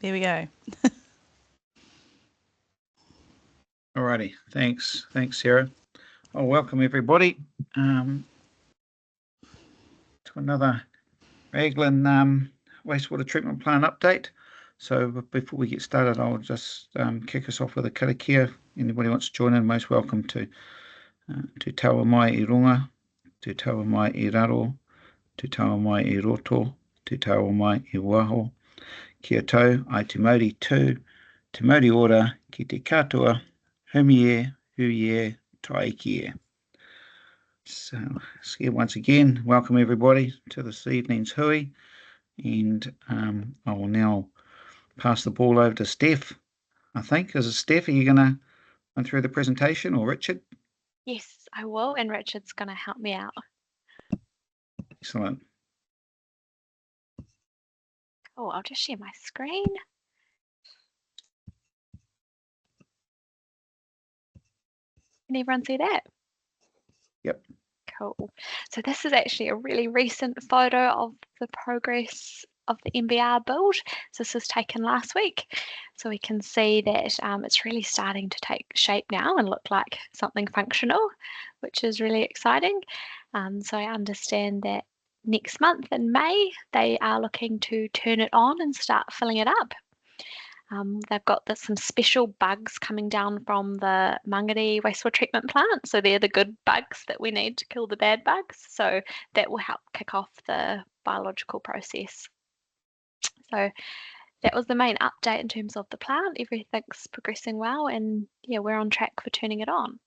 There we go. Alrighty, thanks, Sarah. I'll welcome everybody to another Raglan wastewater treatment plant update. So before we get started, I'll just kick us off with a karakia. Anybody wants to join in, most welcome to taua mai I runga, to taua mai I raro, to taua mai I roto, to taua mai I waho. Kia tau, ai te mauri tū, te mauri ora, ki te katoa, humie, huie, taikie. So, once again, welcome everybody to this evening's hui, and I will now pass the ball over to Steph. I think, is it Steph? Are you going to run through the presentation, or Richard? Yes, I will, and Richard's going to help me out. Excellent. Oh, I'll just share my screen. Can everyone see that? Yep. Cool. So this is actually a really recent photo of the progress of the MBR build. So this was taken last week. So we can see that it's really starting to take shape now and look like something functional, which is really exciting. So I understand that next month in May, they are looking to turn it on and start filling it up. They've got some special bugs coming down from the Mangere wastewater treatment plant. So they're the good bugs that we need to kill the bad bugs. So that will help kick off the biological process. So that was the main update in terms of the plant. Everything's progressing well, and yeah, we're on track for turning it on.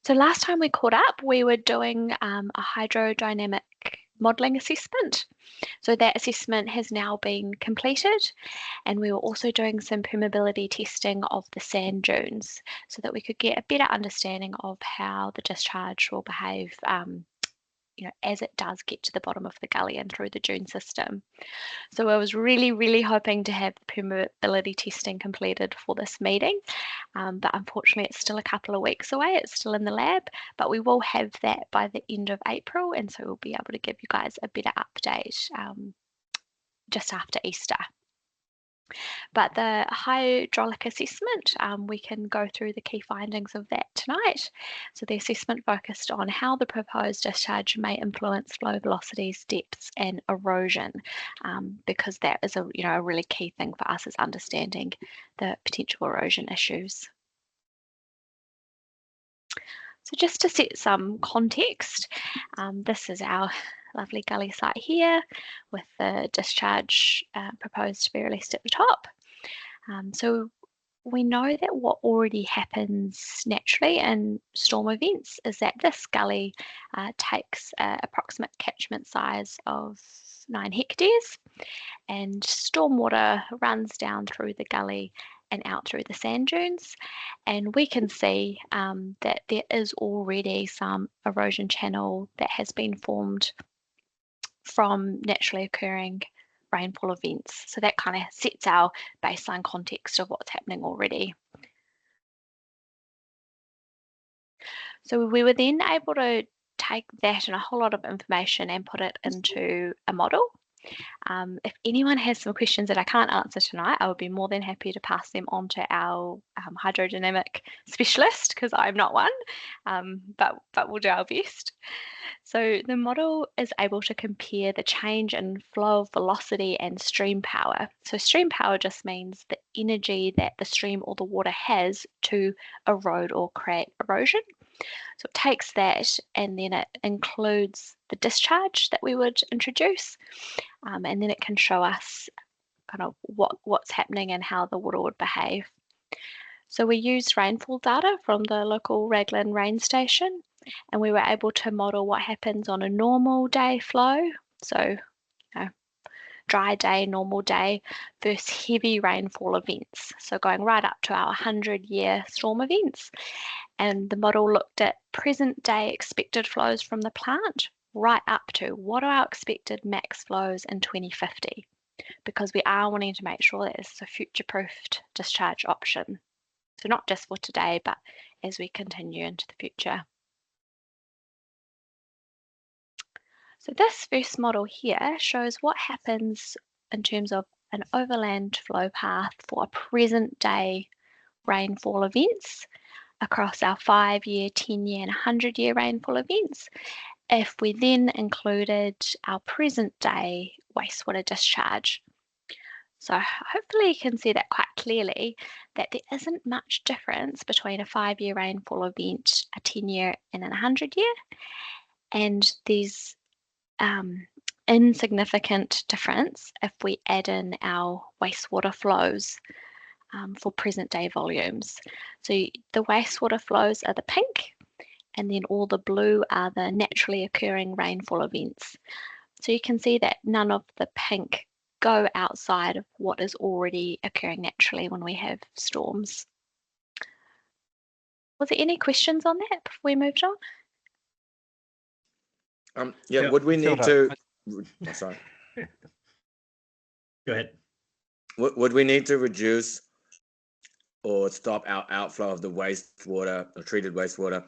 So last time we caught up, we were doing a hydrodynamic modelling assessment. So that assessment has now been completed, and we were also doing some permeability testing of the sand dunes so that we could get a better understanding of how the discharge will behave as it does get to the bottom of the gully and through the dune system. So I was really hoping to have the permeability testing completed for this meeting, but unfortunately it's still a couple of weeks away. It's still in the lab, but we will have that by the end of April, and so we'll be able to give you guys a better update just after Easter. But the hydraulic assessment, we can go through the key findings of that tonight. So the assessment focused on how the proposed discharge may influence flow velocities, depths and erosion, because that is a really key thing for us is understanding the potential erosion issues. So just to set some context, this is our lovely gully site here with the discharge proposed to be released at the top. So we know that what already happens naturally in storm events is that this gully takes an approximate catchment size of 9 hectares, and stormwater runs down through the gully and out through the sand dunes, and we can see that there is already some erosion channel that has been formed from naturally occurring rainfall events. So that kind of sets our baseline context of what's happening already. So we were then able to take that and a whole lot of information and put it into a model. If anyone has some questions that I can't answer tonight, I would be more than happy to pass them on to our hydrodynamic specialist, because I'm not one, but we'll do our best. So the model is able to compare the change in flow, velocity and stream power. So stream power just means the energy that the stream or the water has to erode or create erosion. So it takes that and then it includes the discharge that we would introduce, and then it can show us kind of what's happening and how the water would behave. So we used rainfall data from the local Raglan rain station, and we were able to model what happens on a normal day flow. So dry day, normal day versus heavy rainfall events. So going right up to our 100-year storm events. And the model looked at present day expected flows from the plant right up to what are our expected max flows in 2050, because we are wanting to make sure that this is a future-proofed discharge option. So not just for today, but as we continue into the future. So this first model here shows what happens in terms of an overland flow path for present day rainfall events across our 5-year, 10-year, and 100-year rainfall events if we then included our present day wastewater discharge. So hopefully you can see that quite clearly that there isn't much difference between a 5-year rainfall event, a 10-year, and a 100-year. And there's insignificant difference if we add in our wastewater flows for present day volumes. So the wastewater flows are the pink, and then all the blue are the naturally occurring rainfall events. So you can see that none of the pink go outside of what is already occurring naturally when we have storms. Was there any questions on that before we moved on? Yeah, would we need to... Oh, sorry. Go ahead. Would we need to reduce or stop our outflow of the wastewater or treated wastewater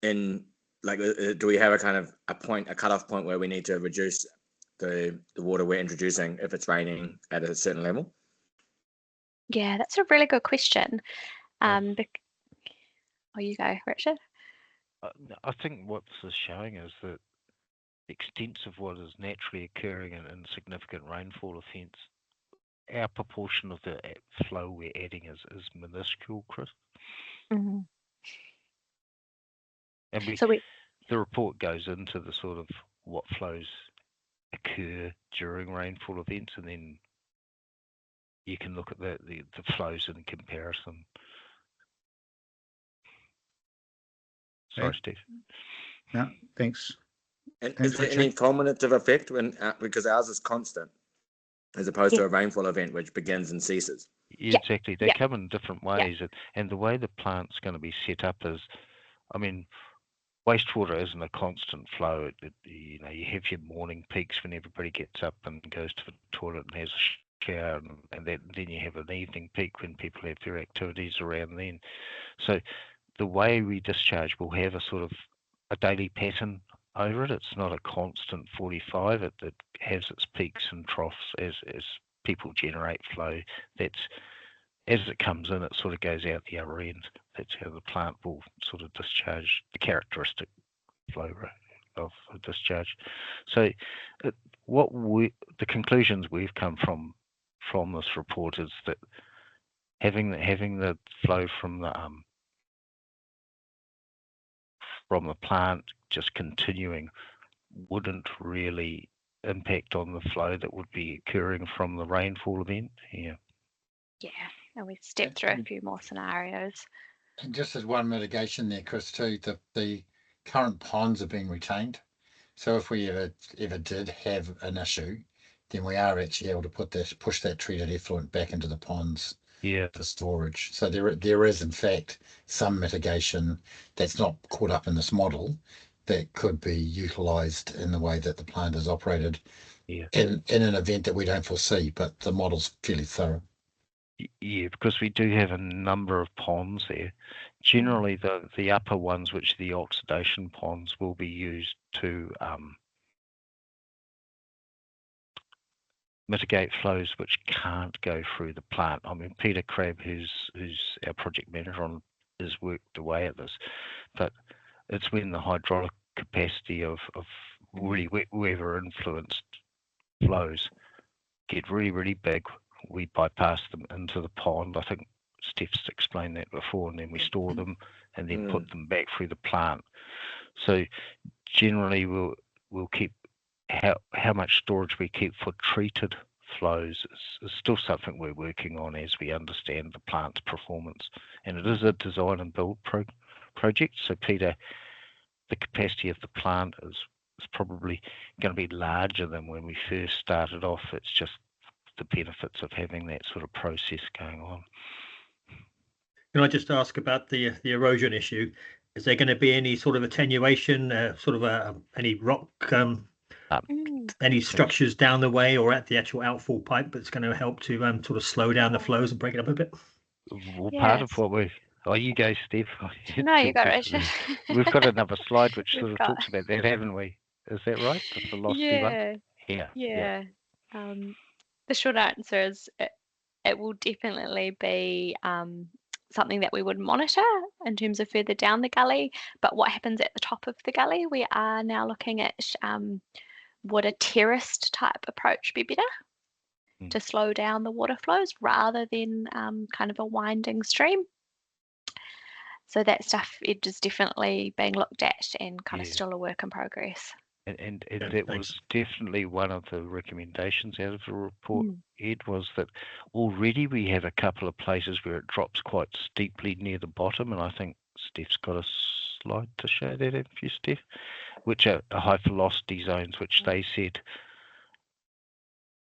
in, like, do we have a kind of a cutoff point where we need to reduce the water we're introducing if it's raining at a certain level? Yeah, that's a really good question. Oh, you go, Richard. I think what this is showing is that the extent of what is naturally occurring in significant rainfall events, our proportion of the flow we're adding is minuscule, Chris. Mm-hmm. And the report goes into the sort of what flows occur during rainfall events, and then you can look at the flows in comparison. Sorry, Steve. No, thanks. And Thanks, is there Richard. any cumulative effect when because ours is constant, as opposed to a rainfall event which begins and ceases? Yeah, exactly. They come in different ways, and the way the plant's going to be set up is, I mean, wastewater isn't a constant flow. You have your morning peaks when everybody gets up and goes to the toilet and has a shower, and then you have an evening peak when people have their activities around then. So the way we discharge will have a sort of a daily pattern over it. It's not a constant 45. It has its peaks and troughs as people generate flow. That's as it comes in, it sort of goes out the other end. That's how the plant will sort of discharge the characteristic flow rate of the discharge. So the conclusions we've come from this report is that having the flow from the plant just continuing wouldn't really impact on the flow that would be occurring from the rainfall event. Yeah, and we've stepped through a few more scenarios. And just as one mitigation there, Chris, too, the current ponds are being retained. So if we ever did have an issue, then we are actually able to push that treated effluent back into the ponds for storage. So there is in fact some mitigation that's not caught up in this model that could be utilised in the way that the plant is operated in an event that we don't foresee, but the model's fairly thorough. Yeah, because we do have a number of ponds there. Generally, the upper ones, which are the oxidation ponds, will be used to mitigate flows which can't go through the plant. I mean, Peter Crabb, who's our project manager has worked away at this, but it's when the hydraulic capacity of really weather influenced flows get really, really big. We bypass them into the pond. I think Steph's explained that before, and then we store them and then put them back through the plant. So generally we'll keep how much storage we keep for treated flows is still something we're working on as we understand the plant's performance. And it is a design and build project. So Peter, the capacity of the plant is probably going to be larger than when we first started off. It's just the benefits of having that sort of process going on. Can I just ask about the erosion issue? Is there going to be any sort of attenuation, any rock, any structures down the way or at the actual outfall pipe that's going to help to sort of slow down the flows and break it up a bit? Well, part of what you go, Steve. No, you got it, Richard. We've got another slide which sort of talks about that, haven't we? Is that right? The velocity one? Yeah, Yeah. the short answer is it will definitely be something that we would monitor in terms of further down the gully. But what happens at the top of the gully, we are now looking at would a terraced type approach be better to slow down the water flows rather than kind of a winding stream. So that stuff it is definitely being looked at and kind of still a work in progress. And that was definitely one of the recommendations out of the report, Ed, was that already we have a couple of places where it drops quite steeply near the bottom, and I think Steph's got a slide to show that in for you, Steph, which are high velocity zones, which they said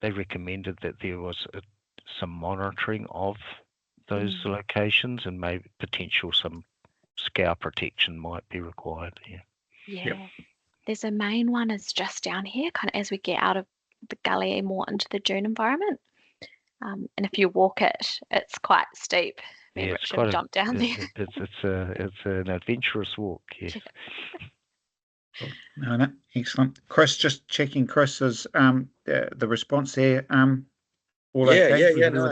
they recommended that there was some monitoring of those locations and maybe potential some scour protection might be required. Yeah. There's a main one is just down here, kind of as we get out of the gully and more into the dune environment. And if you walk it, it's quite steep. Me and Rich have jumped down there. It's an adventurous walk. Yes. No, excellent. Chris, just checking Chris's the response there. All okay? No,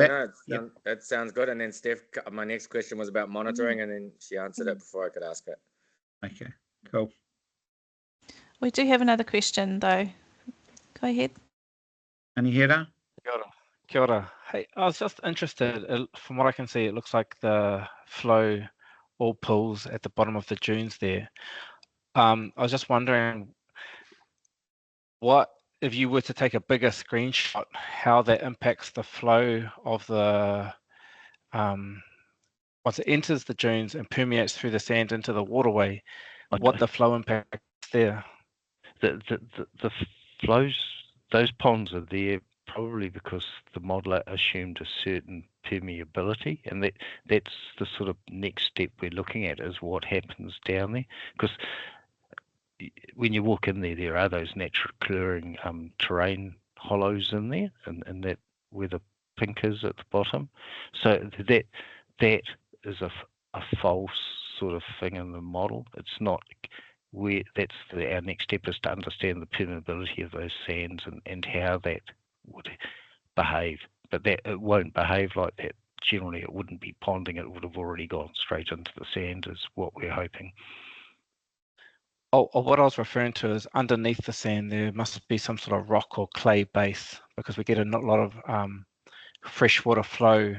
that sounds good. And then Steph, my next question was about monitoring, and then she answered it before I could ask it. Okay, cool. We do have another question though. Go ahead. Anihira? Kia ora. Hey, I was just interested, from what I can see, it looks like the flow all pools at the bottom of the dunes there. I was just wondering what, if you were to take a bigger screenshot, how that impacts the flow of the, once it enters the dunes and permeates through the sand into the waterway, what the flow impact is there. The flows, those ponds are there probably because the modeler assumed a certain permeability, and that's the sort of next step we're looking at is what happens down there, because when you walk in there, there are those natural clearing terrain hollows in there, and that where the pink is at the bottom. So that is a false sort of thing in the model. It's not where our next step is to understand the permeability of those sands and how that would behave. But that it won't behave like that. Generally, it wouldn't be ponding. It would have already gone straight into the sand, is what we're hoping. Oh, what I was referring to is underneath the sand, there must be some sort of rock or clay base, because we get a lot of freshwater flow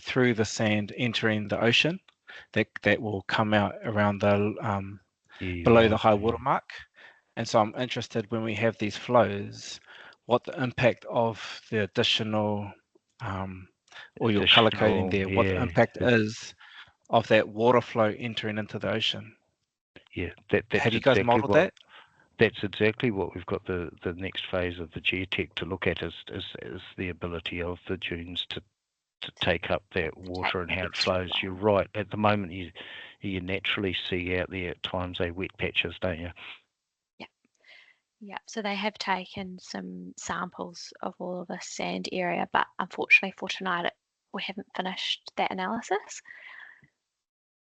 through the sand entering the ocean that will come out around the below the high water mark. And so I'm interested, when we have these flows, what the impact of the additional or your color coding there, what the impact is of that water flow entering into the ocean. Yeah, that's have you guys exactly modeled that? That's exactly what we've got the next phase of the geotech to look at is the ability of the dunes to take up that water and how it flows. You're right. At the moment, you naturally see out there at times wet patches, don't you? Yeah. So they have taken some samples of all of the sand area, but unfortunately for tonight, we haven't finished that analysis.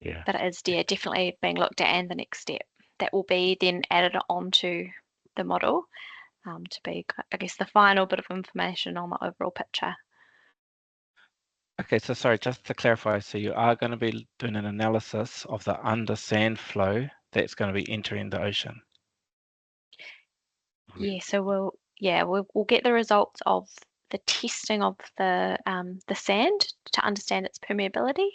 Yeah. But it is definitely being looked at, and the next step that will be then added onto the model to be, I guess, the final bit of information on the overall picture. Okay, so sorry, just to clarify, so you are going to be doing an analysis of the under sand flow that's going to be entering the ocean. Yeah, so we'll get the results of the testing of the sand to understand its permeability.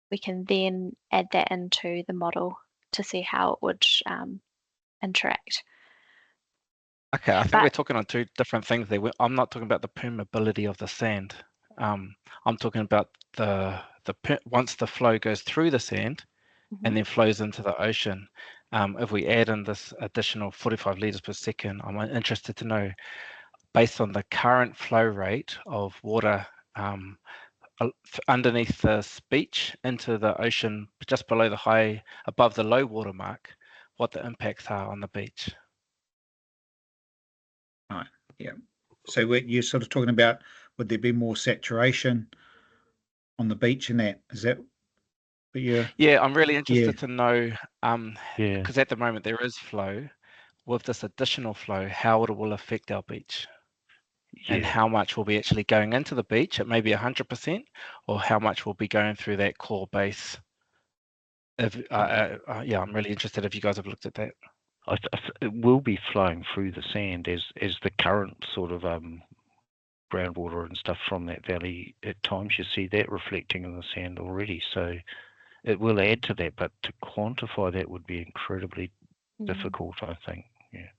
We can then add that into the model to see how it would interact. Okay, I think we're talking on two different things there. I'm not talking about the permeability of the sand. I'm talking about once the flow goes through the sand and then flows into the ocean. If we add in this additional 45 litres per second, I'm interested to know, based on the current flow rate of water underneath the beach into the ocean, just below above the low water mark, what the impacts are on the beach. Right. Yeah. So you're sort of talking about, would there be more saturation on the beach in that? Is that what you're? Yeah, I'm really interested to know, because at the moment there is flow. with this additional flow, how it will affect our beach, and Yeah. how much will be actually going into the beach at maybe 100%, or how much will be going through that core base. Yeah, I'm really interested if you guys have looked at that. It will be flowing through the sand as the current sort of groundwater and stuff from that valley. At times you see that reflecting in the sand already, so it will add to that, but to quantify that would be incredibly difficult, I think. Yeah.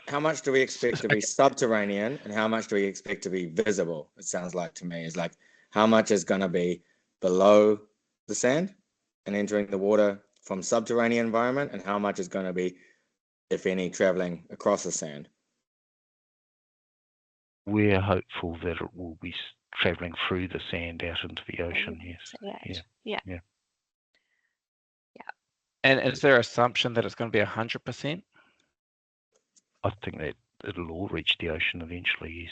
How much do we expect to be subterranean, and how much do we expect to be visible? It sounds like to me is like, how much is going to be below the sand and entering the water from subterranean environment, and how much is going to be, if any, traveling across the sand? We're hopeful that it will be traveling through the sand out into the ocean. Yes. Yeah. And is there an assumption that it's going to be 100%? I think that it'll all reach the ocean eventually.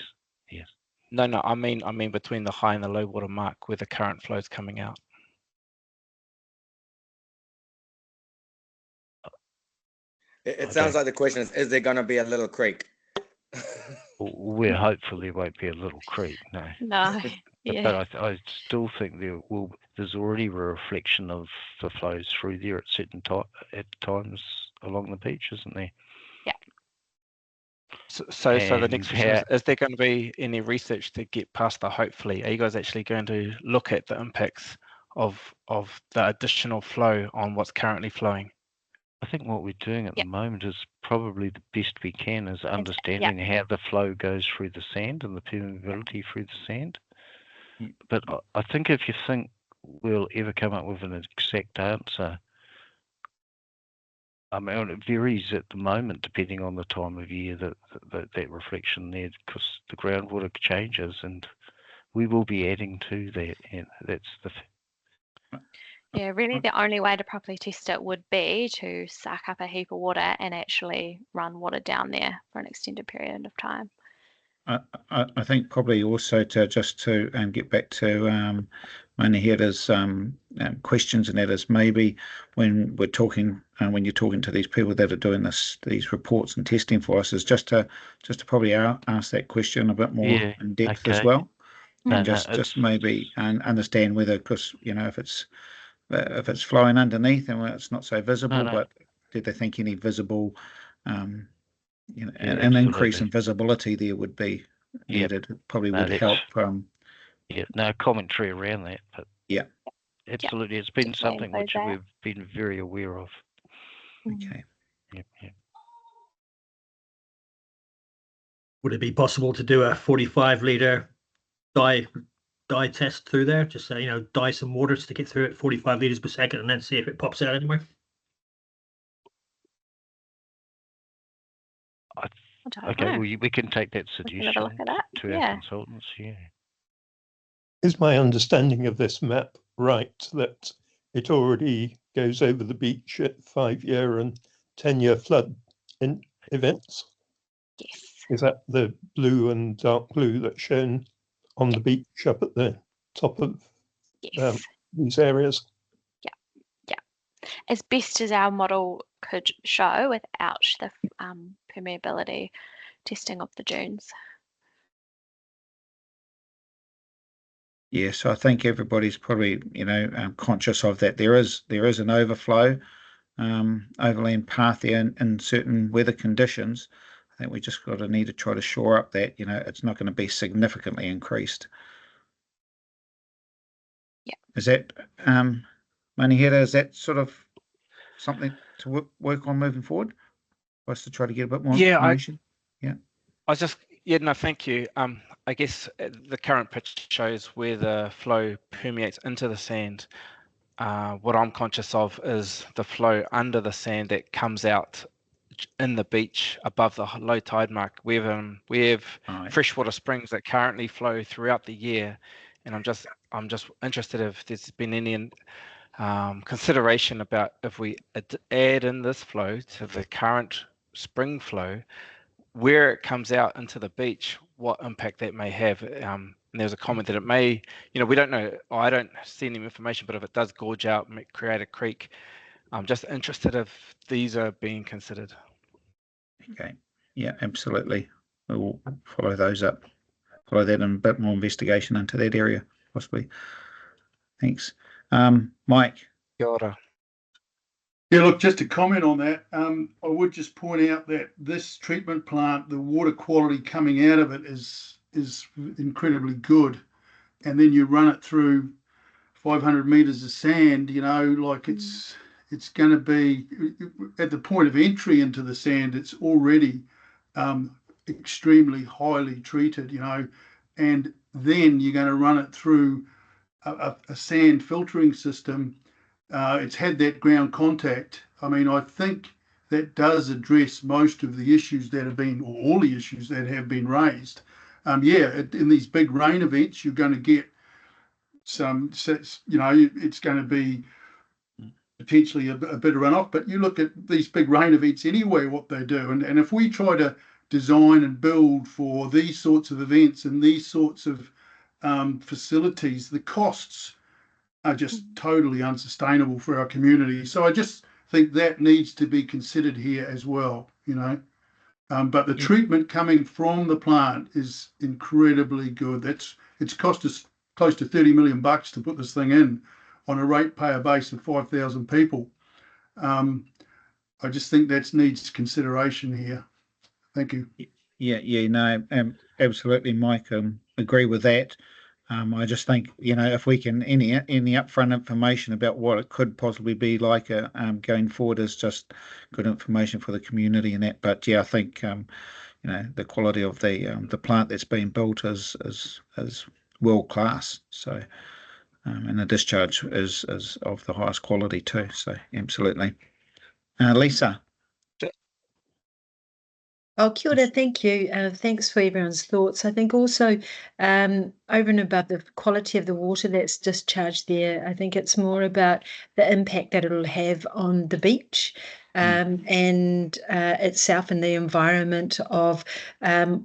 Yes. No, I mean between the high and the low water mark, where the current flow is coming out. It sounds like the question is there going to be a little creek? We're hopeful there won't be a little creek, no. No. Yeah. But I still think there's already a reflection of the flows through there at times along the beach, isn't there? Yeah. So the next question is there going to be any research to get past the hopefully? Are you guys actually going to look at the impacts of the additional flow on what's currently flowing? I think what we're doing at the moment is probably the best we can, is understanding how the flow goes through the sand and the permeability through the sand. But I think if you think we'll ever come up with an exact answer, I mean, it varies at the moment depending on the time of year that reflection there, because the groundwater changes, and we will be adding to that. And that's the. Yeah, really the only way to properly test it would be to suck up a heap of water and actually run water down there for an extended period of time. I think probably also to get back to Manihira's questions, and that is maybe when we're talking, when you're talking to these people that are doing these reports and testing for us, is just to probably ask that question a bit more in depth as well, and just maybe understand whether, because if it's flowing underneath and it's not so visible, but did they think any visible an increase in visibility there would be added? It probably would help. Commentary around that, but absolutely, it's been something which we've been very aware of. Okay. Yep. Would it be possible to do a 45-litre dye test through there? Just say, dye some water to get through at 45 litres per second, and then see if it pops out anywhere. Okay, well, we can take that suggestion to our consultants. Yeah. Is my understanding of this map right, that it already goes over the beach at 5-year and 10-year flood events? Yes. Is that the blue and dark blue that's shown on the beach up at the top of these areas? Yeah. As best as our model could show without the permeability testing of the dunes. Yes, I think everybody's probably conscious of that. There is an overflow overland path there in certain weather conditions. I think we just need to try to shore up that it's not going to be significantly increased. Yeah. Is that Manihira, is that sort of something to work on moving forward for us to try to get a bit more information? Thank you. I guess the current pitch shows where the flow permeates into the sand. What I'm conscious of is the flow under the sand that comes out in the beach above the low tide mark. We have freshwater springs that currently flow throughout the year, and I'm just interested if there's been any consideration about if we add in this flow to the current spring flow, where it comes out into the beach, what impact that may have. And there's a comment that it may, we don't know. I don't see any information, but if it does gorge out, create a creek, I'm just interested if these are being considered. Okay. Yeah, absolutely. We'll follow those up. Follow that and a bit more investigation into that area, possibly. Thanks. Mike. Kia ora. Yeah, look, just to comment on that, I would just point out that this treatment plant, the water quality coming out of it is incredibly good. And then you run it through 500 meters of sand, like it's going to be at the point of entry into the sand, it's already extremely highly treated, and then you're going to run it through a sand filtering system. It's had that ground contact. I mean, I think that does address most of the issues that have been, or all the issues that have been raised. In these big rain events, you're going to get some, it's going to be potentially a bit of runoff, but you look at these big rain events anyway, what they do. And if we try to design and build for these sorts of events and these sorts of facilities, the costs are just totally unsustainable for our community. So I just think that needs to be considered here as well, But the treatment coming from the plant is incredibly good. It's cost us close to $30 million to put this thing in on a ratepayer base of 5,000 people. I just think that needs consideration here. Thank you. Yeah, absolutely, Mike. Agree with that. I just think, if we can, any upfront information about what it could possibly be like going forward is just good information for the community and that. But yeah, I think the quality of the plant that's being built is world class. So and the discharge is of the highest quality too. So absolutely. Lisa. Oh, kia ora, thank you. Thanks for everyone's thoughts. I think also over and above the quality of the water that's discharged there, I think it's more about the impact that it'll have on the beach and itself and the environment of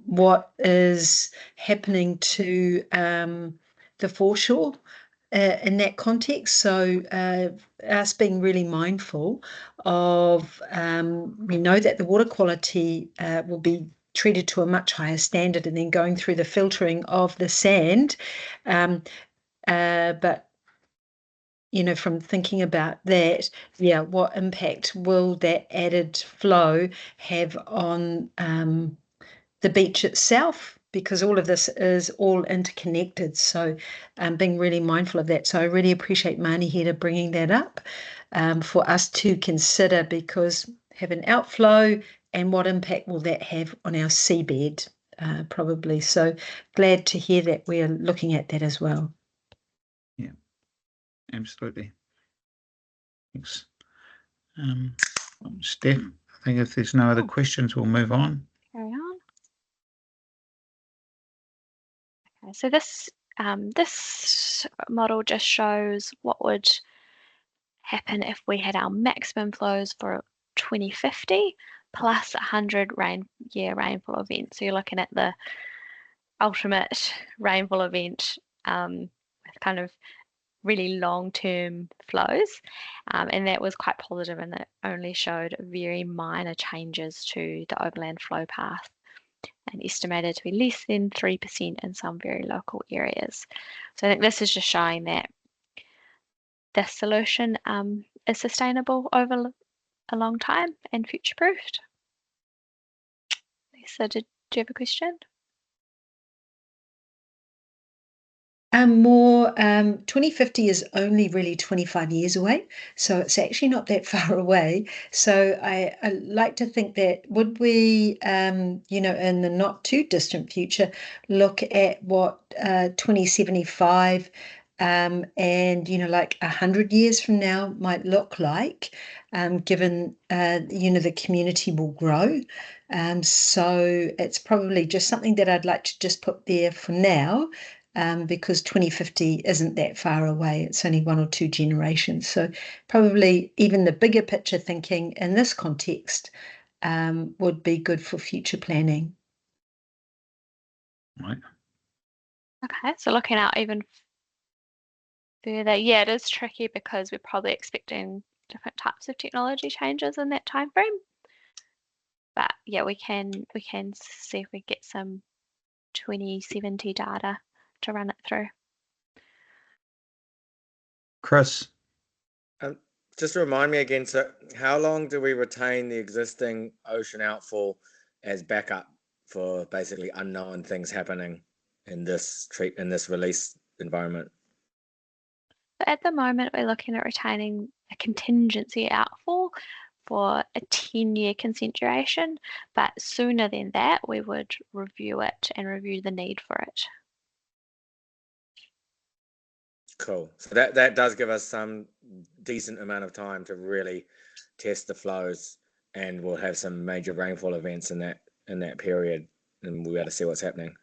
what is happening to the foreshore. In that context, so us being really mindful of, we know that the water quality will be treated to a much higher standard and then going through the filtering of the sand. But, from thinking about that, what impact will that added flow have on the beach itself? Because all of this is all interconnected. So being really mindful of that. So I really appreciate Manihira bringing that up for us to consider, because have an outflow and what impact will that have on our seabed probably. So glad to hear that we're looking at that as well. Yeah, absolutely. Thanks. Steph, I think if there's no other questions, we'll move on. Carry on. Okay, so this model just shows what would happen if we had our maximum flows for 2050 plus 100 year rainfall event. So you're looking at the ultimate rainfall event with kind of really long-term flows, and that was quite positive, and that only showed very minor changes to the overland flow path, and estimated to be less than 3% in some very local areas. So I think this is just showing that this solution is sustainable over a long time and future-proofed. Lisa, do you have a question? 2050 is only really 25 years away, so it's actually not that far away. So I like to think that would we, in the not too distant future, look at what 2075 and, like 100 years from now might look like, given, the community will grow. So it's probably just something that I'd like to just put there for now. Because 2050 isn't that far away. It's only 1 or 2 generations. So probably even the bigger picture thinking in this context would be good for future planning. Right. Okay, so looking out even further, yeah, it is tricky because we're probably expecting different types of technology changes in that time frame. But yeah, we can see if we get some 2070 data to run it through. Chris. Just remind me again, so how long do we retain the existing ocean outfall as backup for basically unknown things happening in this release environment? At the moment, we're looking at retaining a contingency outfall for a 10-year consent duration, but sooner than that, we would review it and review the need for it. Cool. So that does give us some decent amount of time to really test the flows, and we'll have some major rainfall events in that period, and we'll be able to see what's happening.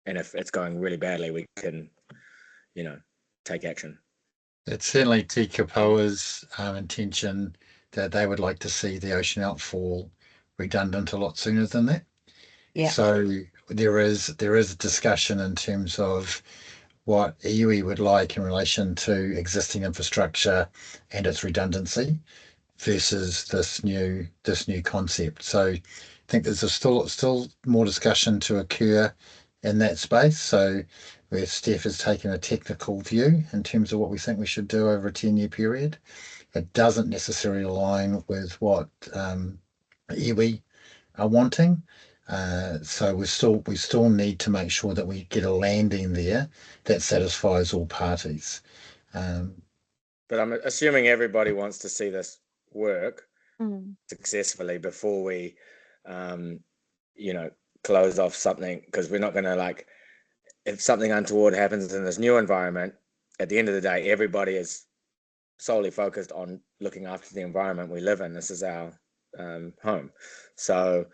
And if it's going really badly, we can, take action. It's certainly Te Kapoa's intention that they would like to see the ocean outfall redundant a lot sooner than that. Yeah. So there is a discussion in terms of what iwi would like in relation to existing infrastructure and its redundancy versus this new concept. So I think there's still more discussion to occur in that space. So where Steph has taken a technical view in terms of what we think we should do over a 10-year period, it doesn't necessarily align with what iwi are wanting. So we still need to make sure that we get a landing there that satisfies all parties. But I'm assuming everybody wants to see this work successfully before we, close off something, because we're not going to if something untoward happens in this new environment, at the end of the day, everybody is solely focused on looking after the environment we live in. This is our home. So,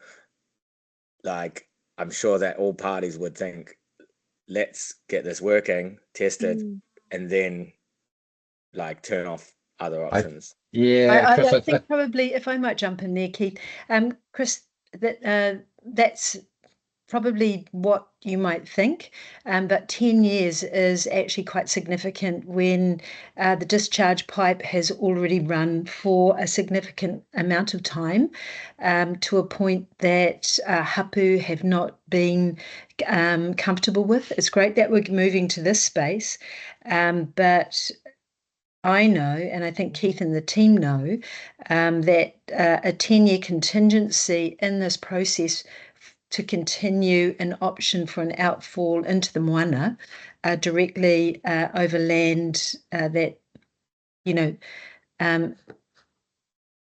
I'm sure that all parties would think, let's get this working, test it, and then turn off other options. I think probably, if I might jump in there, Keith, Chris, that's probably what you might think, but 10 years is actually quite significant when the discharge pipe has already run for a significant amount of time, to a point that hapu have not been comfortable with. It's great that we're moving to this space, but I know, and I think Keith and the team know, that a 10-year contingency in this process to continue an option for an outfall into the moana directly over land that,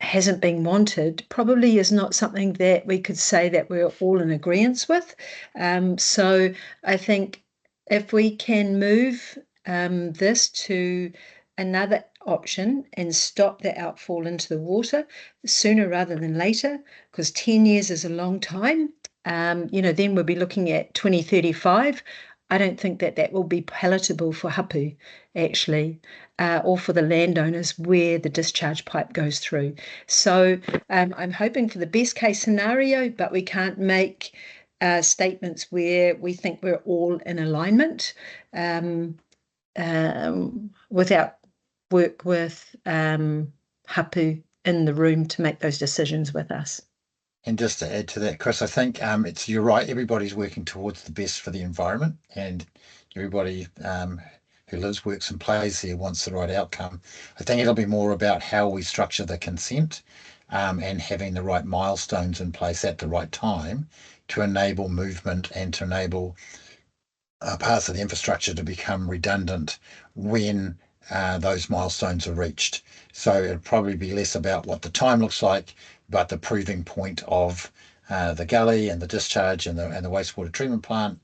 hasn't been wanted, probably is not something that we could say that we're all in agreement with. So I think if we can move this to another option and stop the outfall into the water sooner rather than later, because 10 years is a long time, then we'll be looking at 2035. I don't think that will be palatable for hapu, actually, or for the landowners where the discharge pipe goes through. So I'm hoping for the best case scenario, but we can't make statements where we think we're all in alignment without work with hapu in the room to make those decisions with us. And just to add to that, Chris, I think you're right. Everybody's working towards the best for the environment, and everybody who lives, works, and plays here wants the right outcome. I think it'll be more about how we structure the consent and having the right milestones in place at the right time to enable movement and to enable parts of the infrastructure to become redundant when those milestones are reached. So it'll probably be less about what the time looks like, but the proving point of the gully and the discharge and the wastewater treatment plant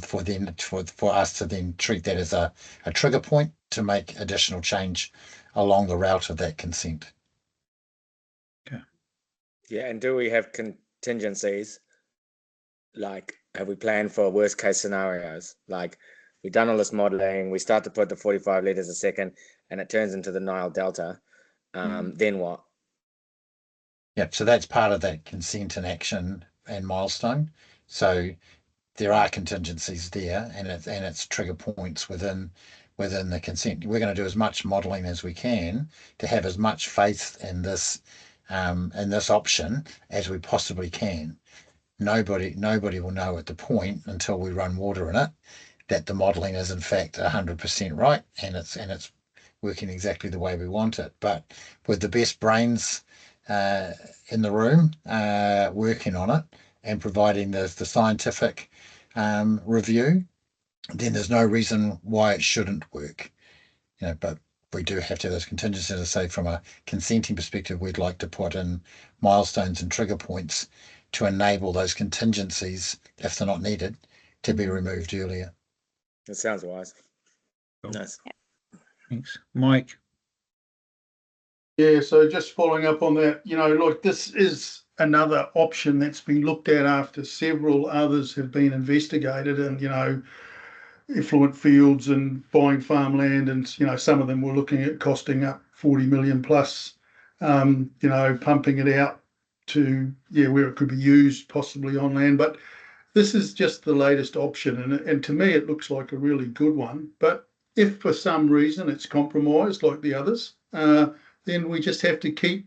for us to then treat that as a trigger point to make additional change along the route of that consent. Okay. Yeah, and do we have contingencies? Have we planned for worst case scenarios? We've done all this modeling, we start to put the 45 litres a second and it turns into the Nile Delta. Then what? Yep, so that's part of that consent and action and milestone. So there are contingencies there, and it's trigger points within the consent. We're going to do as much modelling as we can to have as much faith in this in this option as we possibly can. Nobody will know at the point until we run water in it that the modelling is in fact 100% right and it's working exactly the way we want it. But with the best brains in the room working on it and providing the scientific review, then there's no reason why it shouldn't work. But we do have to have those contingencies. As I say, from a consenting perspective, we'd like to put in milestones and trigger points to enable those contingencies, if they're not needed, to be removed earlier. That sounds wise. Cool. Nice. Thanks. Mike? Yeah, so just following up on that, like this is another option that's been looked at after several others have been investigated, and effluent fields and buying farmland, and some of them were looking at costing up 40 million plus, pumping it out to where it could be used possibly on land. But this is just the latest option, and to me it looks like a really good one. But if for some reason it's compromised like the others, then we just have to keep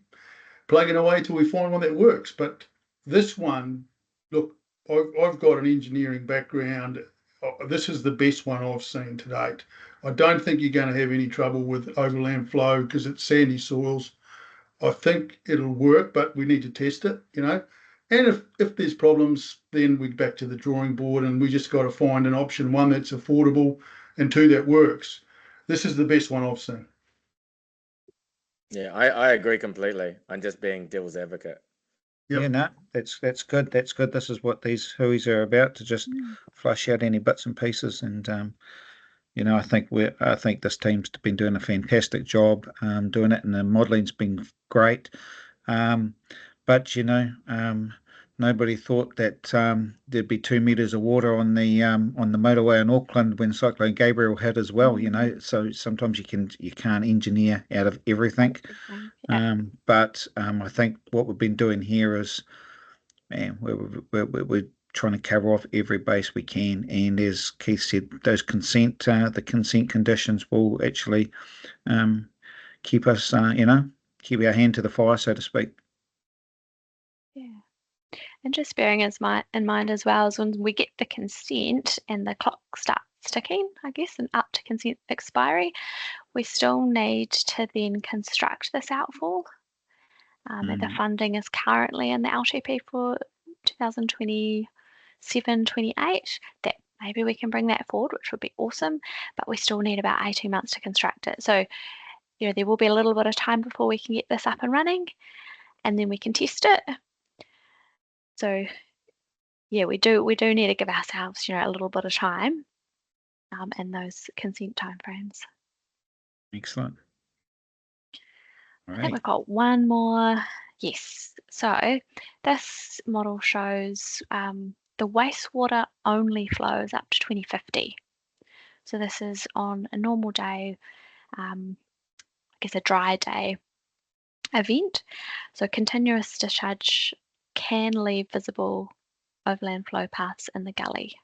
plugging away till we find one that works. But this one, look, I've got an engineering background. This is the best one I've seen to date. I don't think you're going to have any trouble with overland flow because it's sandy soils. I think it'll work, but we need to test it, And if there's problems, then we're back to the drawing board, and we just got to find an option, one that's affordable and two that works. This is the best one I've seen. Yeah, I agree completely. I'm just being devil's advocate. Yep. Yeah, no, that's good. That's good. This is what these HUIs are about, to just flush out any bits and pieces. And I think this team's been doing a fantastic job doing it, and the modelling's been great. But nobody thought that there'd be 2 meters of water on the motorway in Auckland when Cyclone Gabriel hit as well. So sometimes you can't engineer out of everything. But I think what we've been doing here is, man, we're trying to cover off every base we can. And as Keith said, those the consent conditions will actually keep us, keep our hand to the fire, so to speak. Yeah. And just bearing in mind as well is when we get the consent and the clock starts ticking, I guess, and up to consent expiry, we still need to then construct this outfall. And the funding is currently in the LTP for 2027-28. That maybe we can bring that forward, which would be awesome, but we still need about 18 months to construct it. So, there will be a little bit of time before we can get this up and running, and then we can test it. So, yeah, we do need to give ourselves, a little bit of time in those consent timeframes. Excellent. All I think right. we've got one more. Yes. So this model shows the wastewater only flows up to 2050. So this is on a normal day, I guess a dry day event. So continuous discharge can leave visible overland flow paths in the gully.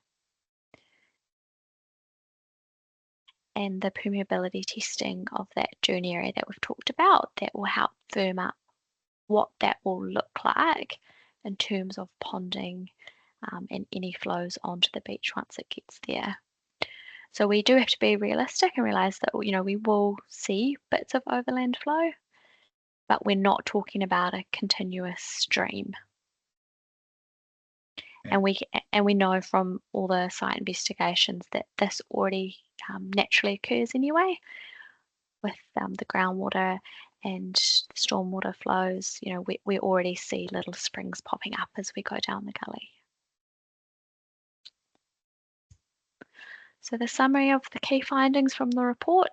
And the permeability testing of that dune area that we've talked about, that will help firm up what that will look like in terms of ponding and any flows onto the beach once it gets there. So we do have to be realistic and realise that we will see bits of overland flow, but we're not talking about a continuous stream. Yeah. And we know from all the site investigations that this already naturally occurs anyway, with the groundwater and stormwater flows. We already see little springs popping up as we go down the gully. So the summary of the key findings from the report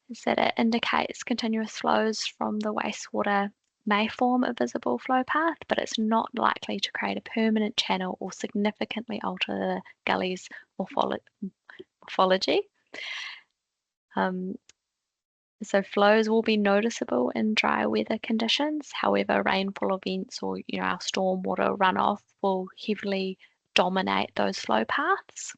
is that it indicates continuous flows from the wastewater may form a visible flow path, but it's not likely to create a permanent channel or significantly alter the gully's morphology. So flows will be noticeable in dry weather conditions. However, rainfall events or our stormwater runoff will heavily dominate those flow paths.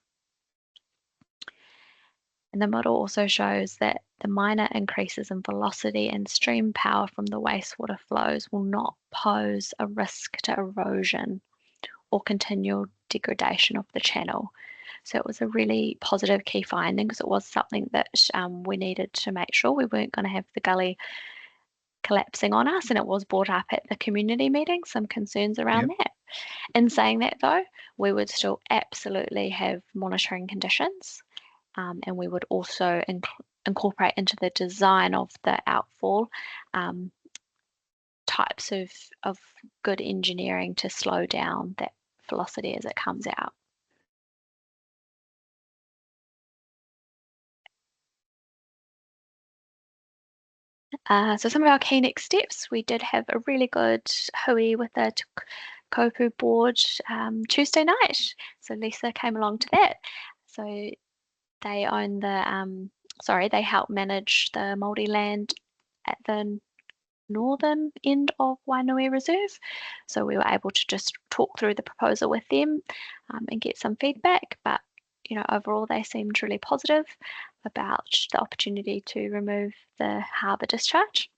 And the model also shows that the minor increases in velocity and stream power from the wastewater flows will not pose a risk to erosion or continual degradation of the channel. So it was a really positive key finding, because it was something that we needed to make sure we weren't going to have the gully collapsing on us, and it was brought up at the community meeting, some concerns around that. In saying that though, we would still absolutely have monitoring conditions, and we would also incorporate into the design of the outfall types of good engineering to slow down that velocity as it comes out. So some of our key next steps, we did have a really good hui with the Kopu board Tuesday night. So Lisa came along to that. So they own the, they help manage the Māori land at the northern end of Wainui Reserve. So we were able to just talk through the proposal with them and get some feedback. But, you know, overall they seemed really positive about the opportunity to remove the harbour discharge.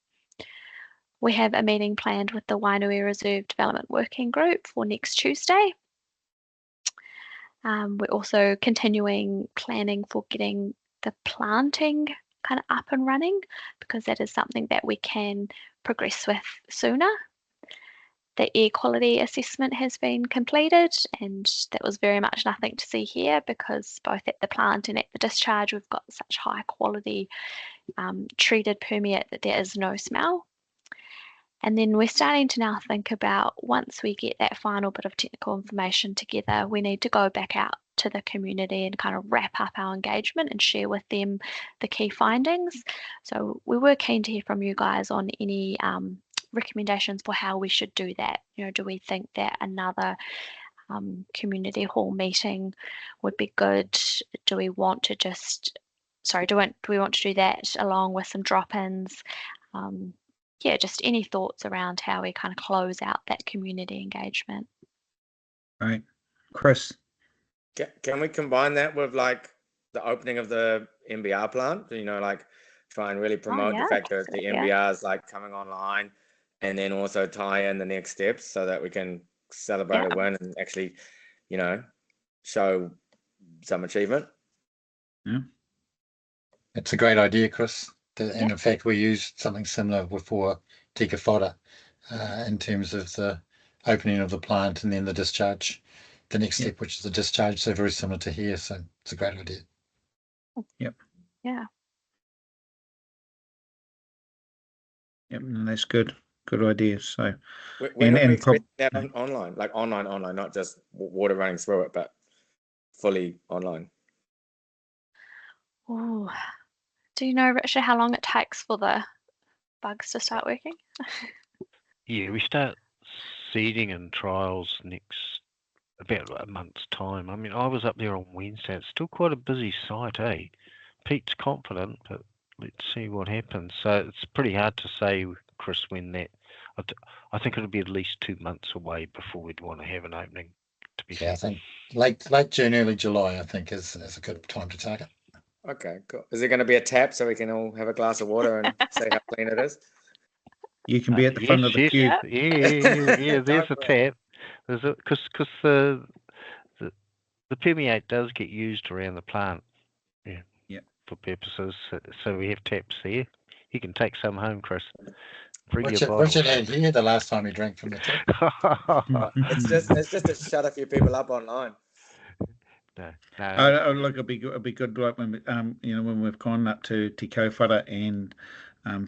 We have a meeting planned with the Wainui Reserve Development Working Group for next Tuesday. We're also continuing planning for getting the planting kind of up and running, because that is something that we can progress with sooner. The air quality assessment has been completed, and that was very much nothing to see here, because both at the plant and at the discharge we've got such high quality treated permeate that there is no smell. And then we're starting to now think about, once we get that final bit of technical information together, we need to go back out to the community and kind of wrap up our engagement and share with them the key findings. So we were keen to hear from you guys on any recommendations for how we should do that. You know, do we think that another community hall meeting would be good? Do we want to just, do we want to do that along with some drop-ins? Yeah, just any thoughts around how we kind of close out that community engagement. Right. Chris? Can we combine that with like the opening of the MBR plant? You know, like try and really promote the fact that the MBR is like coming online, and then also tie in the next steps so that we can celebrate a win and actually, you know, show some achievement. Yeah. It's a great idea, Chris. And in fact, we used something similar before Tika Whara in terms of the opening of the plant and then the discharge, the next step, which is the discharge. So very similar to here. So it's a great idea. Yep. Yeah. Yep, and that's good. Good idea. So when are we expecting that online? Like online, not just water running through it, but fully online. Oh, do you know, Richard, how long it takes for the bugs to start working? Yeah, we start seeding and trials about a month's time. I mean, I was up there on Wednesday. It's still quite a busy site, eh? Pete's confident, but let's see what happens. So it's pretty hard to say, Chris, when that. I think it'll be at least 2 months away before we'd want to have an opening. To be fair, I think late June, early July, I think is a good time to target. Okay, cool. Is there going to be a tap so we can all have a glass of water and see how clean it is? You can be at the front of the queue. Yeah. There's a tap. There's because the permeate does get used around the plant. Yeah. For purposes, so we have taps there. You can take some home, Chris. Richard had here the last time he drank from the tap. It's just to shut a few people up online. No. Look, it'd be good. Like when when we've gone up to Te Whara and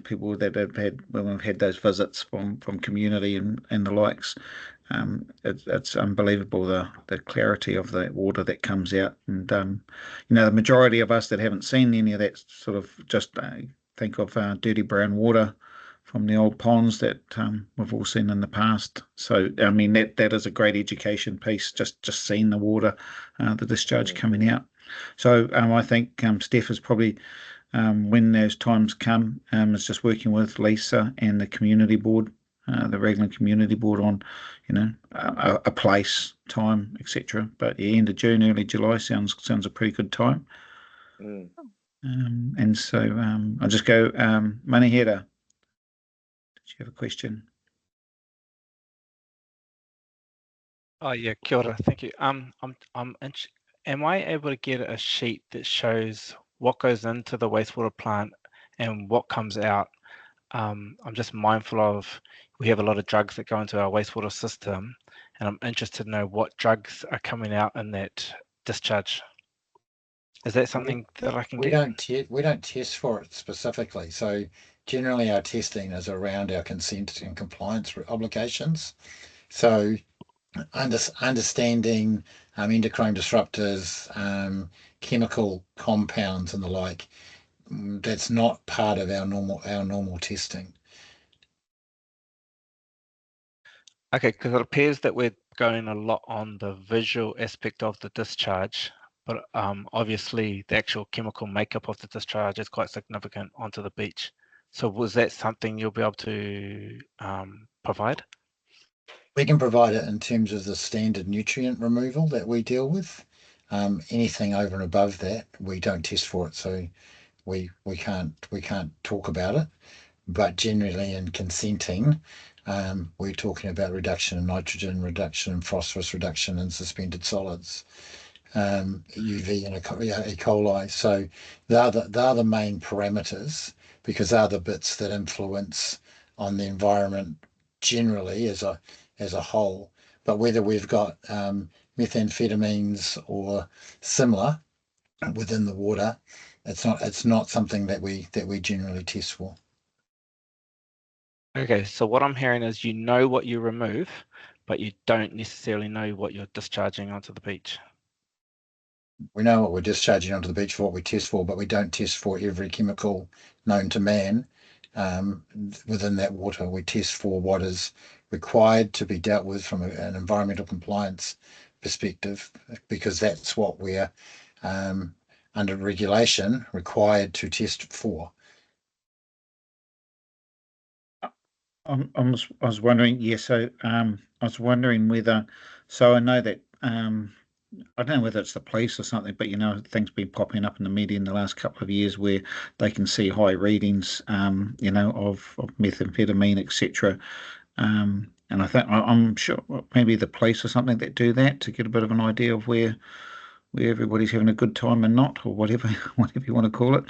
people that have had, when we've had those visits from community and the likes, it's unbelievable the clarity of the water that comes out, and the majority of us that haven't seen any of that sort of just think of dirty brown water from the old ponds that we've all seen in the past. So I mean that is a great education piece, just seeing the water, the discharge coming out. So I think Steph is probably when those times come, is just working with Lisa and the community board, the Raglan community board on a place, time, etc. But end of June, early July sounds a pretty good time. And so I'll just go, Manihira, did you have a question? Oh yeah, kia ora, thank you. Am I able to get a sheet that shows what goes into the wastewater plant and what comes out? I'm just mindful of, we have a lot of drugs that go into our wastewater system, and I'm interested to know what drugs are coming out in that discharge. Is that something that I can get? We don't test for it specifically. So generally our testing is around our consent and compliance obligations. So understanding endocrine disruptors, chemical compounds and the like, that's not part of our normal testing. Okay, because it appears that we're going a lot on the visual aspect of the discharge, but obviously the actual chemical makeup of the discharge is quite significant onto the beach. So was that something you'll be able to provide? We can provide it in terms of the standard nutrient removal that we deal with. Anything over and above that, we don't test for it, so we can't talk about it. But generally in consenting, we're talking about reduction in nitrogen, reduction in phosphorus, reduction in suspended solids, UV and E. coli. So they're the main parameters, because they're the bits that influence on the environment generally as a whole. But whether we've got methamphetamines or similar within the water, it's not something that we generally test for. Okay, so what I'm hearing is you know what you remove, but you don't necessarily know what you're discharging onto the beach. We know what we're discharging onto the beach for, what we test for, but we don't test for every chemical known to man within that water. We test for what is required to be dealt with from an environmental compliance perspective, because that's what we're under regulation required to test for. I was wondering, so I was wondering whether, so I know that I don't know whether it's the police or something, but things been popping up in the media in the last couple of years where they can see high readings, of methamphetamine, etc. And I think I'm sure maybe the police or something that do that to get a bit of an idea of where everybody's having a good time and not, or whatever you want to call it.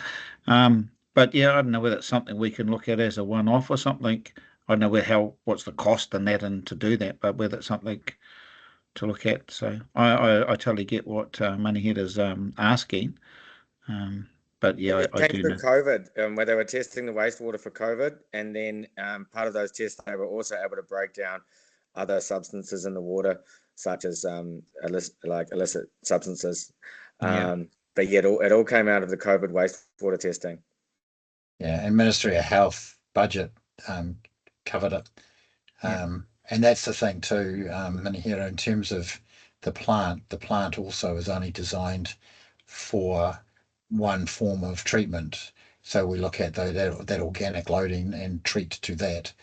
But yeah, I don't know whether it's something we can look at as a one-off or something. I don't know what's the cost and that and to do that, but whether it's something to look at. So I totally get what Manihira's asking. But yeah, I do know. COVID, where they were testing the wastewater for COVID, and then part of those tests they were also able to break down other substances in the water, such as illicit substances. But yeah, it all came out of the COVID wastewater testing. Yeah, and Ministry of Health budget covered it. And that's the thing too, Manihira, in terms of the plant also is only designed for one form of treatment. So we look at that organic loading and treat to that.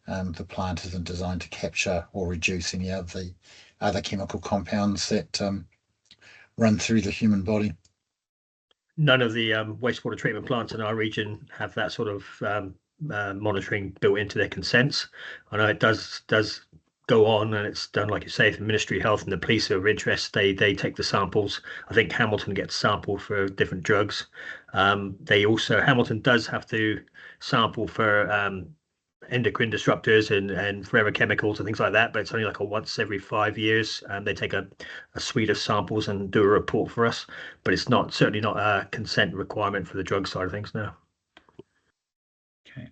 The plant isn't designed to capture or reduce any of the other chemical compounds that run through the human body. None of the wastewater treatment plants in our region have that sort of monitoring built into their consents. I know it does go on, and it's done, like you say, if the Ministry of Health and the police are interested, they take the samples. I think Hamilton gets sampled for different drugs. Hamilton does have to sample for endocrine disruptors and forever chemicals and things like that, but it's only like a once every 5 years. They take a suite of samples and do a report for us, but it's certainly not a consent requirement for the drug side of things now. Okay.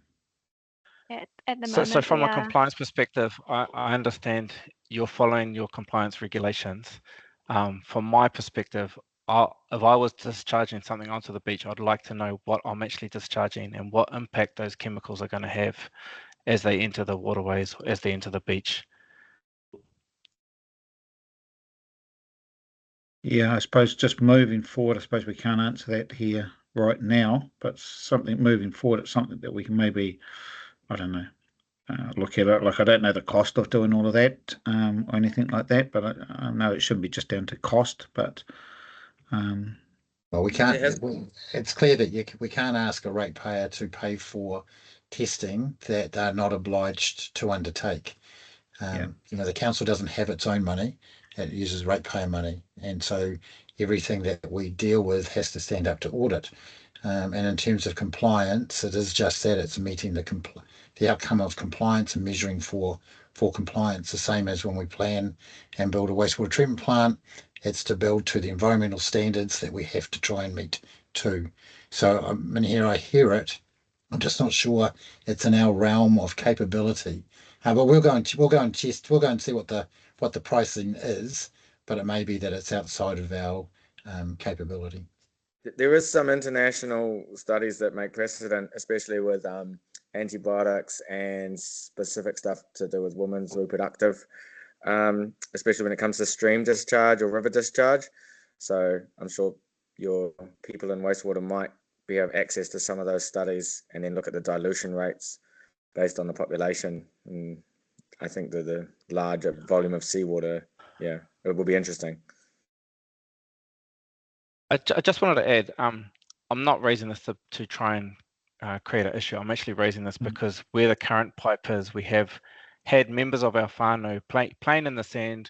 Yeah, at the moment, so from a compliance perspective, I understand you're following your compliance regulations. From my perspective, if I was discharging something onto the beach, I'd like to know what I'm actually discharging and what impact those chemicals are going to have as they enter the waterways, as they enter the beach. Yeah, I suppose just moving forward, I suppose we can't answer that here right now, but something moving forward, it's something that we can maybe, I don't know, look at it. Like, I don't know the cost of doing all of that or anything like that, but I know it shouldn't be just down to cost, but Well, we can't. It has- It's clear that we can't ask a ratepayer to pay for testing that they're not obliged to undertake. The council doesn't have its own money; it uses ratepayer money, and so everything that we deal with has to stand up to audit. And in terms of compliance, it is just that it's meeting the outcome of compliance and measuring for compliance, the same as when we plan and build a wastewater treatment plant. It's to build to the environmental standards that we have to try and meet too. So I hear it. I'm just not sure it's in our realm of capability. But we'll go and test. We'll go and see what the pricing is. But it may be that it's outside of our capability. There is some international studies that make precedent, especially with antibiotics and specific stuff to do with women's reproductive, especially when it comes to stream discharge or river discharge. So I'm sure your people in wastewater might have access to some of those studies and then look at the dilution rates based on the population. And I think that the larger volume of seawater, it will be interesting. I just wanted to add, I'm not raising this to try and create an issue. I'm actually raising this because where the current pipe is, we have had members of our whānau playing in the sand,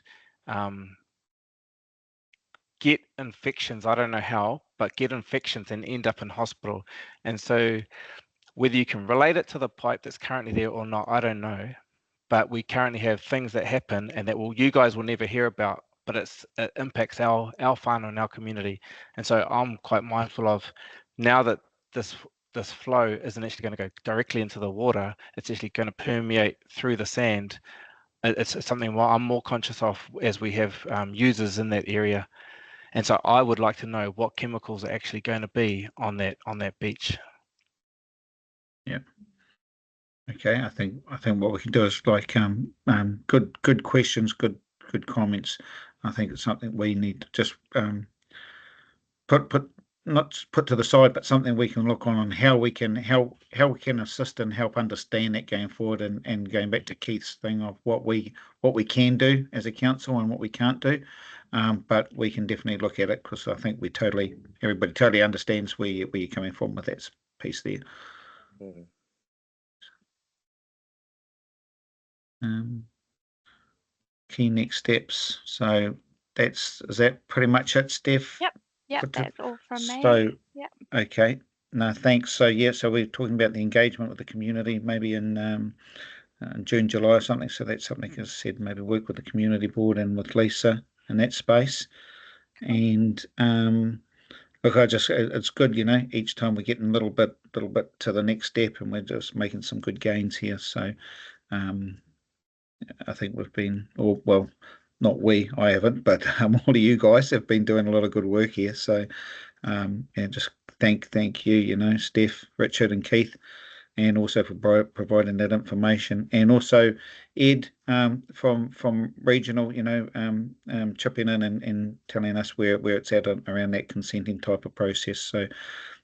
get infections, I don't know how, but get infections and end up in hospital. And so whether you can relate it to the pipe that's currently there or not, I don't know. But we currently have things that happen and that you guys will never hear about, but it impacts our whānau and our community. And so I'm quite mindful of, now that this flow isn't actually going to go directly into the water, it's actually going to permeate through the sand. It's something I'm more conscious of as we have users in that area. And so I would like to know what chemicals are actually going to be on that beach. Yeah. Okay, I think what we can do is like good questions, good comments. I think it's something we need to just not put to the side, but something we can look on how we can assist and help understand that going forward, and going back to Keith's thing of what we can do as a council and what we can't do. But we can definitely look at it, because I think everybody totally understands where you're coming from with that piece there. Mm-hmm. Key next steps. So is that pretty much it, Steph? Yep, that's all from me. So, yep. Okay. No, thanks. So so we're talking about the engagement with the community, maybe in June, July or something. So that's something, as I said, maybe work with the community board and with Lisa in that space. And look, it's good, each time we're getting a little bit to the next step, and we're just making some good gains here. So I think we've been, not we, I haven't, but all of you guys have been doing a lot of good work here. So just thank you, Steph, Richard and Keith, and also for providing that information. And also Ed from regional, chipping in and telling us where it's at around that consenting type of process. So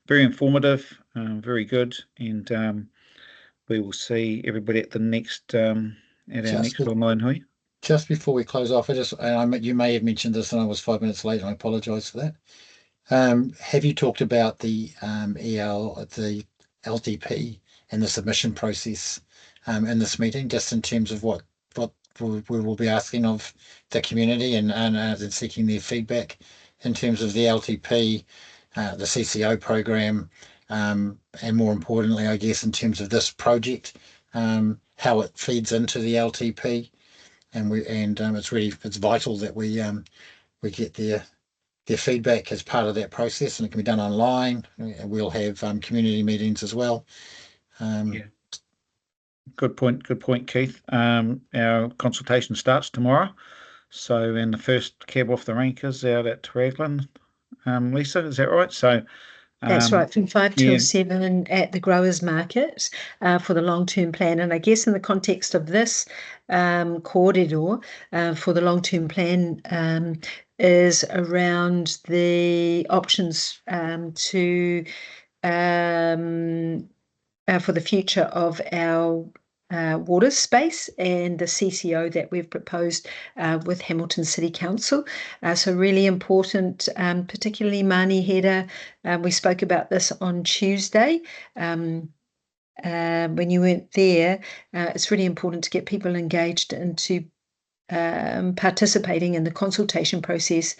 very informative, very good. And we will see everybody at the next at our next online hui. Just before we close off, you may have mentioned this and I was 5 minutes late, and I apologise for that. Have you talked about the the LTP and the submission process in this meeting, just in terms of what we will be asking of the community and seeking their feedback in terms of the LTP, the CCO program, and more importantly, I guess, in terms of this project, how it feeds into the LTP, and it's vital that we get their feedback as part of that process, and it can be done online. We'll have community meetings as well. Good point, Keith. Our consultation starts tomorrow. So, and the first cab off the rank is out at Raglan. Lisa, is that right? So that's right, from 5 till 7 at the Growers Market for the long-term plan. And I guess in the context of this corridor for the long-term plan is around the options to for the future of our water space and the CCO that we've proposed with Hamilton City Council. So really important, particularly Mani Hera. We spoke about this on Tuesday. When you weren't there, it's really important to get people engaged into participating in the consultation process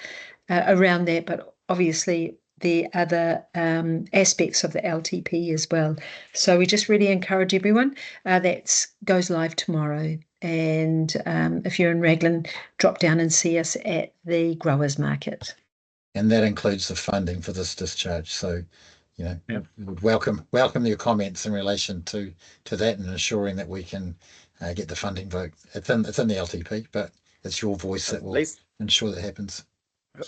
around that, but obviously the other aspects of the LTP as well. So we just really encourage everyone. That goes live tomorrow. And if you're in Raglan, drop down and see us at the Growers Market. And that includes the funding for this discharge. So, welcome your comments in relation to that and ensuring that we can get the funding vote. It's in the LTP, but it's your voice that will ensure that happens.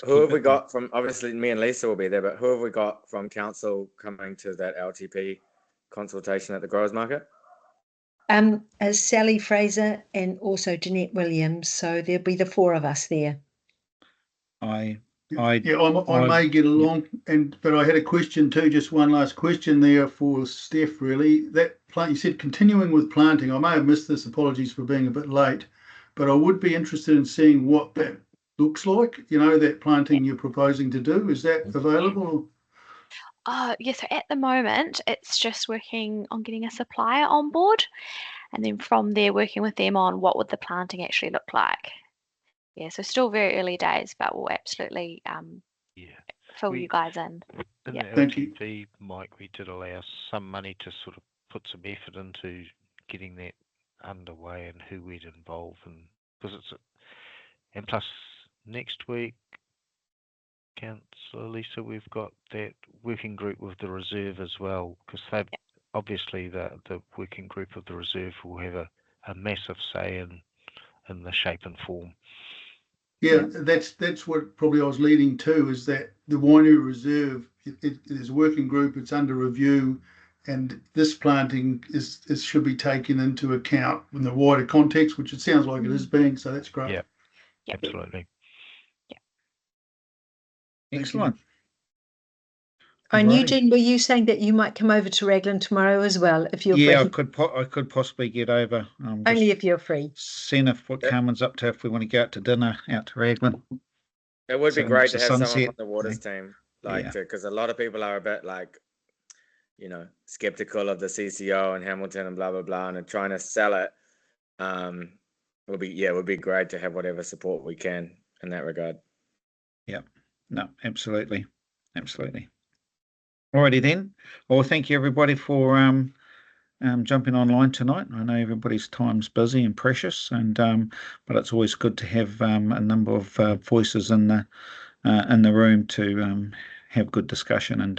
Who have we got from, obviously me and Lisa will be there, but who have we got from council coming to that LTP consultation at the Growers Market? As Sally Fraser and also Jeanette Williams. So there'll be the 4 of us there. I may get along, but I had a question too. Just one last question there for Steph. Really, that plant you said continuing with planting. I may have missed this. Apologies for being a bit late, but I would be interested in seeing what that looks like. That planting you're proposing to do. Is that available? Yes. So at the moment, it's just working on getting a supplier on board, and then from there, working with them on what would the planting actually look like. Yeah, so still very early days, but we'll absolutely fill you guys in. In the LTP, Mike, we did allow some money to sort of put some effort into getting that underway and who we'd involve, and plus next week, Councillor Lisa, we've got that working group with the reserve as well, because they've obviously the working group of the reserve will have a massive say in the shape and form. Yeah, that's what probably I was leading to, is that the Wainui Reserve, it is a working group, it's under review, and this planting should be taken into account in the wider context, which it sounds like it is being, so that's great. Yeah, absolutely. Yeah. Excellent. And Eugene, were you saying that you might come over to Raglan tomorrow as well, if you're free? Yeah, I could possibly get over. Only if you're free. Seeing what Carmen's up to, if we want to go out to dinner out to Raglan. It would be great to have someone from the Waters team, because a lot of people are a bit skeptical of the CCO and Hamilton and blah blah blah, and trying to sell it. It would be great to have whatever support we can in that regard. Yeah, no, absolutely. Alrighty then. Well, thank you everybody for jumping online tonight. I know everybody's time's busy and precious, but it's always good to have a number of voices in the room to have good discussion and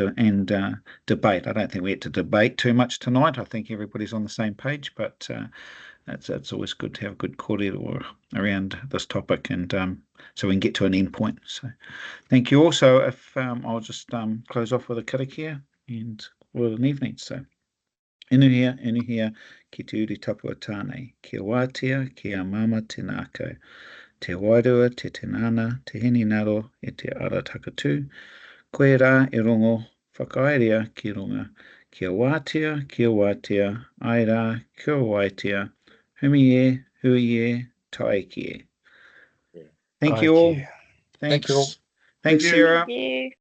debate. I don't think we had to debate too much tonight. I think everybody's on the same page, but it's always good to have good cordial around this topic, and so we can get to an end point. So thank you all. So if I'll just close off with a karakia and well an evening. So inuhia, ki te uri tapua tānei, kia wātea, kia mama te nākau, te wairua, te tinana, te hini naro, e te ara takatū, koe rā e rongo, whakaaerea ki runga, kia wātea, ai rā, kia waitea, humi e, tai ki e. Thank you all. Thanks. Thanks, Sarah. Thank you.